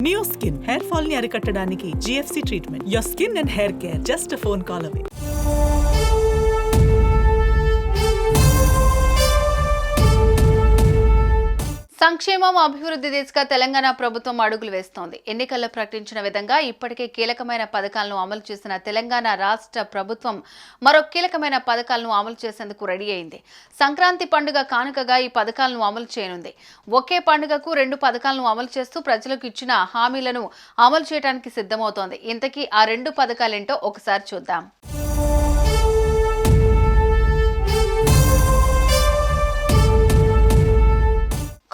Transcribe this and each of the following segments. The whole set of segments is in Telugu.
Neoskin hair fall ని అరికట్టడానికి GFC treatment. Your skin and hair care just a phone call away. సంక్షేమం అభివృద్ధి దిశగా తెలంగాణ ప్రభుత్వం అడుగులు వేస్తోంది. ఎన్నికల్లో ప్రకటించిన విధంగా ఇప్పటికే కీలకమైన పథకాలను అమలు చేసిన తెలంగాణ రాష్ట్ర ప్రభుత్వం మరో కీలకమైన పథకాలను అమలు చేసేందుకు రెడీ అయింది. సంక్రాంతి పండుగ కానుకగా ఈ పథకాలను అమలు చేయనుంది. ఒకే పండుగకు 2 పథకాలను అమలు చేస్తూ ప్రజలకు ఇచ్చిన హామీలను అమలు చేయడానికి సిద్ధమవుతోంది. ఇంతకీ ఆ 2 పథకాలేంటో ఒకసారి చూద్దాం.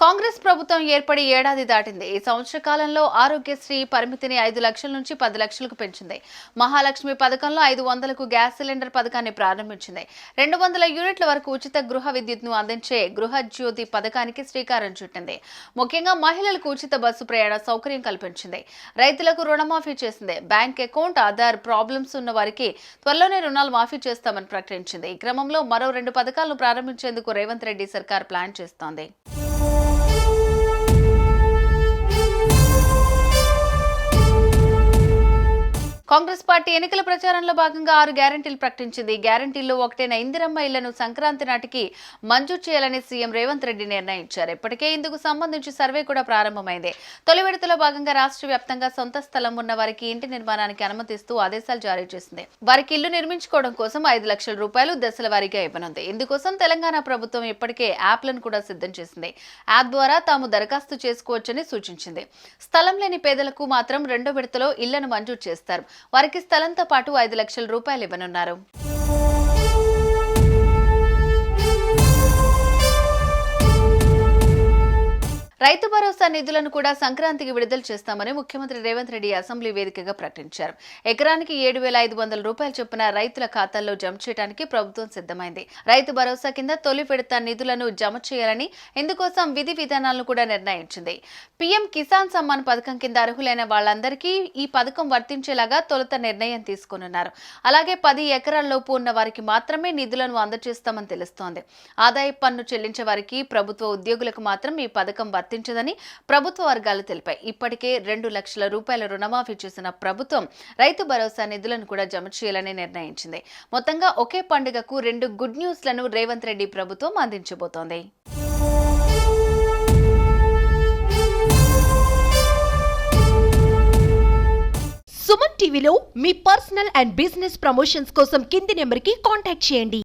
కాంగ్రెస్ ప్రభుత్వం ఏర్పడి ఏడాది దాటింది. ఈ సంవత్సర కాలంలో ఆరోగ్యశ్రీ పరిమితిని 5 లక్షల నుంచి 10 లక్షలకు పెంచింది. మహాలక్ష్మి పథకంలో 500కు గ్యాస్ సిలిండర్ పథకాన్ని ప్రారంభించింది. 200 యూనిట్ల వరకు ఉచిత గృహ విద్యుత్ను అందించే గృహజ్యోతి పథకానికి శ్రీకారం చుట్టింది. ముఖ్యంగా మహిళలకు ఉచిత బస్సు ప్రయాణ సౌకర్యం కల్పించింది. రైతులకు రుణమాఫీ చేసింది. బ్యాంక్ అకౌంట్, ఆధార్ ప్రాబ్లమ్స్ ఉన్న వారికి త్వరలోనే రుణాలు మాఫీ చేస్తామని ప్రకటించింది. ఈ క్రమంలో మరో 2 పథకాలను ప్రారంభించేందుకు రేవంత్ రెడ్డి సర్కార్ ప్లాన్ చేస్తోంది. కాంగ్రెస్ పార్టీ ఎన్నికల ప్రచారంలో భాగంగా 6 గ్యారంటీలు ప్రకటించింది. గ్యారంటీల్లో ఒకటైన ఇందిరమ్మ ఇళ్లను సంక్రాంతి నాటికి మంజూరు చేయాలని సీఎం రేవంత్ రెడ్డి నిర్ణయించారు. ఇప్పటికే ఇందుకు సంబంధించి సర్వే కూడా ప్రారంభమైంది. తొలి విడతలో భాగంగా రాష్ట్ర వ్యాప్తంగా సొంత స్థలం ఉన్న వారికి ఇంటి నిర్మాణానికి అనుమతిస్తూ ఆదేశాలు జారీ చేసింది. వారికి ఇల్లు నిర్మించుకోవడం కోసం 5 లక్షల రూపాయలు దశల వారీగా ఇవ్వనుంది. ఇందుకోసం తెలంగాణ ప్రభుత్వం ఇప్పటికే యాప్లను కూడా సిద్ధం చేసింది. యాప్ ద్వారా తాము దరఖాస్తు చేసుకోవచ్చని సూచించింది. స్థలం లేని పేదలకు మాత్రం 2వ విడతలో ఇళ్లను మంజూరు చేస్తారు. వారికి స్థలంతో పాటు 5 లక్షల రూపాయలు ఇవ్వనున్నారు. రైతు భరోసా నిధులను కూడా సంక్రాంతికి విడుదల చేస్తామని ముఖ్యమంత్రి రేవంత్ రెడ్డి అసెంబ్లీ వేదికగా ప్రకటించారు. ఎకరానికి 7,500 రూపాయలు చొప్పున రైతుల ఖాతాల్లో జమ చేయడానికి ప్రభుత్వం సిద్ధమైంది. రైతు భరోసా కింద తొలి విడత నిధులను జమ చేయాలని, ఇందుకోసం విధి విధానాలను కూడా నిర్ణయించింది. పీఎం కిసాన్ సమ్మాన్ పథకం కింద అర్హులైన వాళ్లందరికీ ఈ పథకం వర్తించేలాగా తొలుత నిర్ణయం తీసుకున్నారు. అలాగే 10 ఎకరాల్లోపు ఉన్న వారికి మాత్రమే నిధులను అందజేస్తామని తెలుస్తోంది. ఆదాయ పన్ను చెల్లించే వారికి, ప్రభుత్వ ఉద్యోగులకు మాత్రం ఈ పథకం వర్తించదని ప్రభుత్వ వర్గాలు తెలిపాయి. ఇప్పటికే 2 లక్షల రూపాయల రుణమాఫీ చేసిన ప్రభుత్వం రైతు భరోసా నిధులను కూడా జమ చేయాలని నిర్ణయించింది. మొత్తంగా ఒకే పండుగకు 2 గుడ్ న్యూస్లను రేవంత్ రెడ్డి ప్రభుత్వం అందించబోతోంది. సుమన్ టీవీలో మీ పర్సనల్ అండ్ బిజినెస్ ప్రమోషన్స్ కోసం కింది నెంబర్కి కాంటాక్ట్ చేయండి.